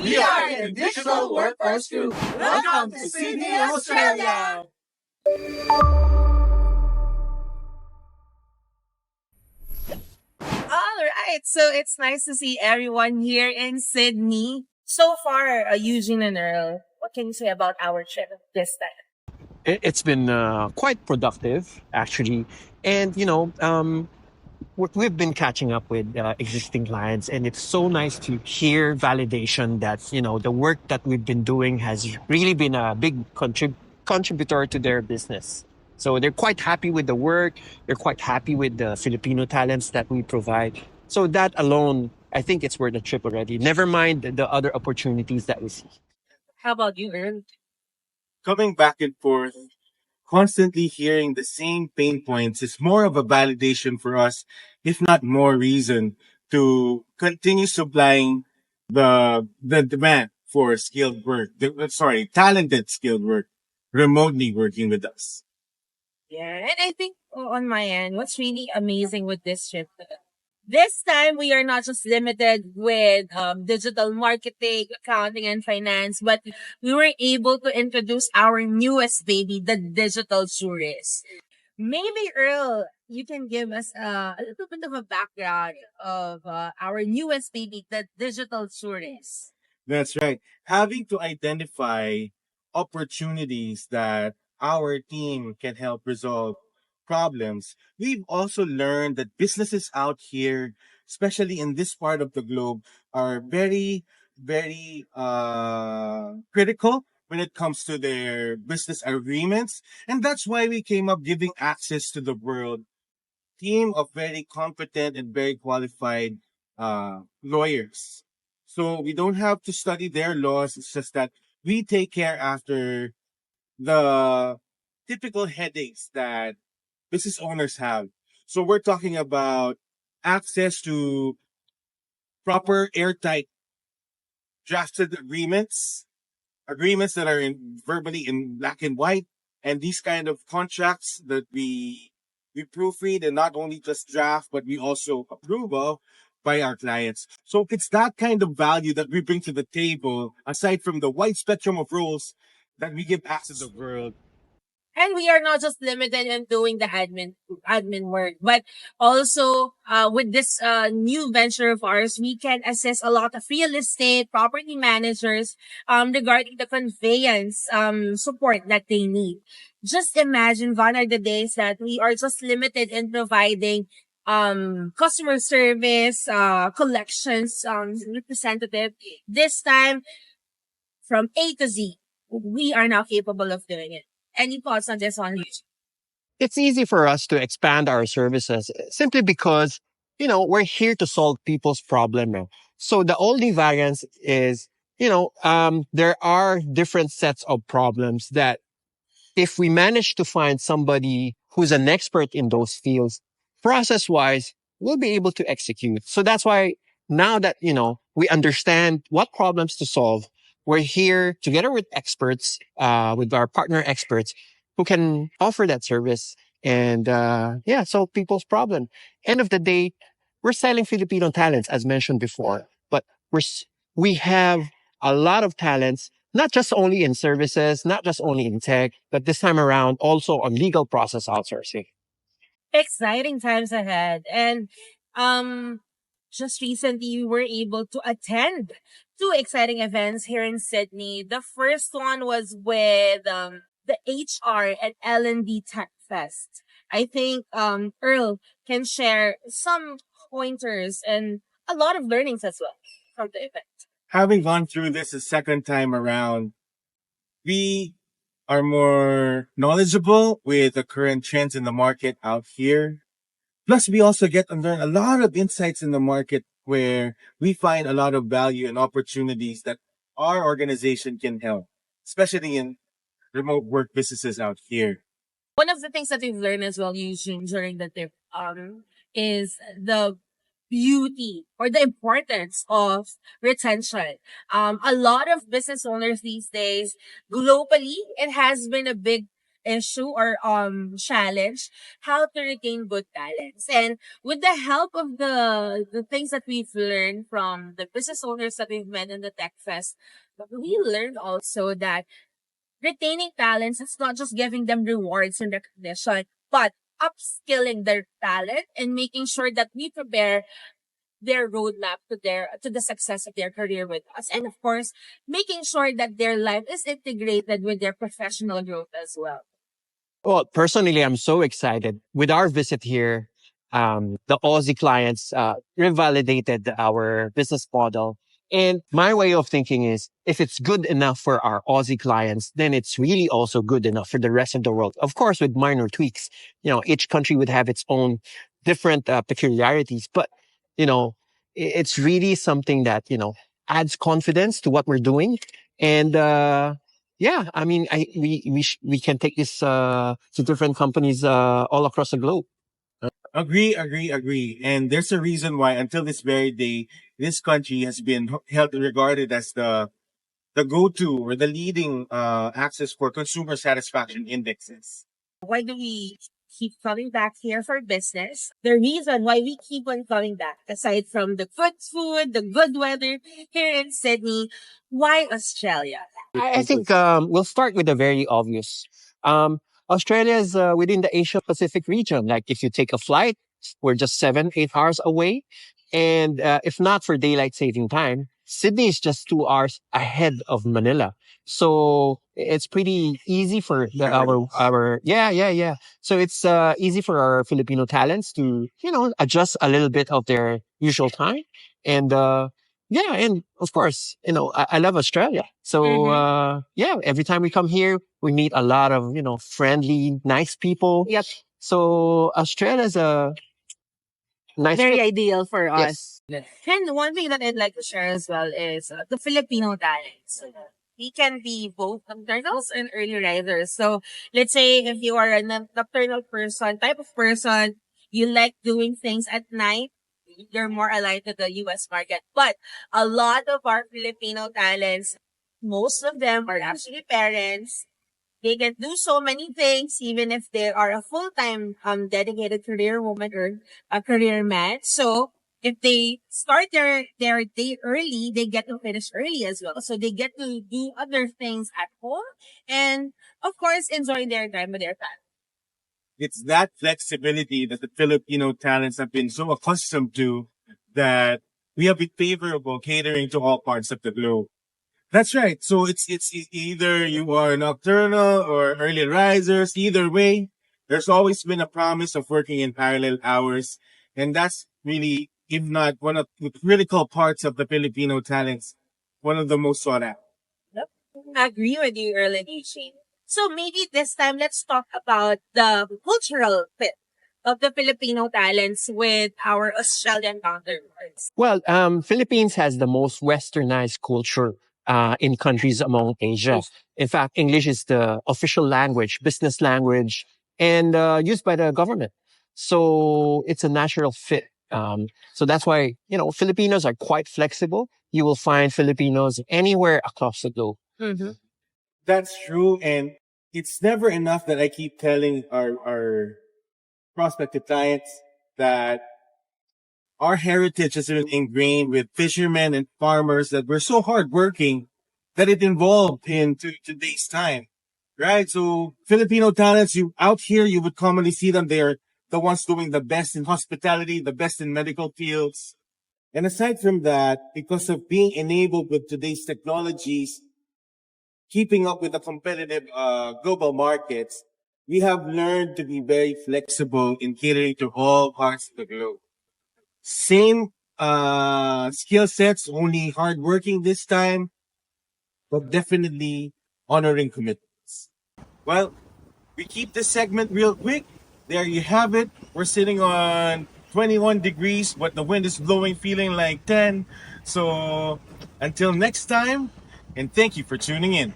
We are the Digital Workforce Group. Welcome to Sydney, Australia. All right, so it's nice to see everyone here in Sydney. So far, Eugene and Earl, what can you say about our trip this time? It's been quite productive, actually. And, we've been catching up with existing clients, and it's so nice to hear validation that, the work that we've been doing has really been a big contributor to their business. So they're quite happy with the work. They're quite happy with the Filipino talents that we provide. So that alone, I think it's worth the trip already. Never mind the other opportunities that we see. How about you, Earl? Coming back and forth, constantly hearing the same pain points is more of a validation for us, if not more reason to continue supplying the demand for skilled work. Talented skilled work remotely working with us. Yeah, and I think on my end, what's really amazing with this trip, this time we are not just limited with digital marketing, accounting, and finance, but we were able to introduce our newest baby, the digital tourist. Maybe Earl, you can give us a little bit of a background of our newest baby, the digital tourist. That's right. Having to identify opportunities that our team can help resolve problems. We've also learned that businesses out here, especially in this part of the globe, are very critical when it comes to their business agreements. And that's why we came up giving access to the world team of very competent and very qualified lawyers. So we don't have to study their laws. It's just that we take care after the typical headaches that business owners have. So we're talking about access to proper airtight drafted agreements that are in verbally in black and white, and these kind of contracts that we proofread and not only just draft, but we also approve of by our clients. So it's that kind of value that we bring to the table, aside from the wide spectrum of roles that we give access to the world. And we are not just limited in doing the admin work, but also with this new venture of ours, we can assist a lot of real estate property managers regarding the conveyance support that they need. Just imagine gone are the days that we are just limited in providing customer service, collections, representative. This time from A to Z, we are now capable of doing it. Any thoughts on this one? It's easy for us to expand our services simply because, we're here to solve people's problem now. So the only variance is, there are different sets of problems that if we manage to find somebody who's an expert in those fields, process wise, we'll be able to execute. So that's why now that, we understand what problems to solve, we're here together with experts, with our partner experts who can offer that service and, solve people's problem. End of the day, we're selling Filipino talents, as mentioned before, but we have a lot of talents, not just only in services, not just only in tech, but this time around also on legal process outsourcing. Exciting times ahead. And um just recently we were able to attend two exciting events here in Sydney. The first one was with the HR and L&D Tech Fest. I think Earl can share some pointers and a lot of learnings as well from the event. Having gone through this a second time around, we are more knowledgeable with the current trends in the market out here. Plus, we also get to learn a lot of insights in the market where we find a lot of value and opportunities that our organization can help, especially in remote work businesses out here. One of the things that we've learned as well, Eugene, during the trip, is the beauty or the importance of retention. A lot of business owners these days, globally, it has been a big issue or challenge how to retain good talents. And with the help of the things that we've learned from the business owners that we've met in the Tech Fest, we learned also that retaining talents is not just giving them rewards and recognition, but upskilling their talent and making sure that we prepare their roadmap to the success of their career with us. And of course, making sure that their life is integrated with their professional growth as well. Well, personally, I'm so excited. With our visit here, the Aussie clients revalidated our business model. And my way of thinking is if it's good enough for our Aussie clients, then it's really also good enough for the rest of the world. Of course, with minor tweaks, each country would have its own different peculiarities, but, it's really something that, adds confidence to what we're doing. And, yeah, I mean, we can take this to different companies all across the globe. Agree, agree, agree. And there's a reason why until this very day, this country has been held regarded as the go-to or the leading access for consumer satisfaction indexes. Why do we keep coming back here for business? The reason why we keep on coming back, aside from the good food, the good weather here in Sydney, why Australia? I think we'll start with the very obvious. Australia is within the Asia Pacific region. Like if you take a flight, we're just 7, 8 hours away. And if not for daylight saving time, Sydney is just 2 hours ahead of Manila. So it's pretty easy for our. So it's easy for our Filipino talents to, adjust a little bit of their usual time. And yeah, and of course, I love Australia. So yeah, every time we come here, we meet a lot of, friendly, nice people. Yep. So Australia's a nice Very fit. ideal for us. Yes. And one thing that I'd like to share as well is the Filipino talents. We can be both nocturnals and early risers. So let's say if you are a nocturnal person, type of person, you like doing things at night, you're more aligned to the US market. But a lot of our Filipino talents, most of them are actually parents. They can do so many things, even if they are a full-time, dedicated career woman or a career man. So if they start their day early, they get to finish early as well. So they get to do other things at home and, of course, enjoy their time with their family. It's that flexibility that the Filipino talents have been so accustomed to that we have been favorable catering to all parts of the globe. That's right. So it's either you are nocturnal or early risers. Either way, there's always been a promise of working in parallel hours, and that's really, if not one of the critical parts of the Filipino talents, one of the most sought out. Yep. I agree with you, Earl and Eugene. So maybe this time let's talk about the cultural fit of the Filipino talents with our Australian counterparts. Well, Philippines has the most westernized culture in countries among Asia. In fact, English is the official language, business language, and used by the government. So it's a natural fit. So that's why, Filipinos are quite flexible. You will find Filipinos anywhere across the globe. Mm-hmm. That's true, and it's never enough that I keep telling our prospective clients that our heritage has been ingrained with fishermen and farmers that were so hardworking that it evolved into today's time, right? So Filipino talents, you out here, you would commonly see them. They are the ones doing the best in hospitality, the best in medical fields. And aside from that, because of being enabled with today's technologies, keeping up with the competitive global markets, we have learned to be very flexible in catering to all parts of the globe. Same skill sets, only hardworking this time, but definitely honoring commitments. Well, we keep this segment real quick. There you have it. We're sitting on 21 degrees, but the wind is blowing, feeling like 10. So until next time, and thank you for tuning in.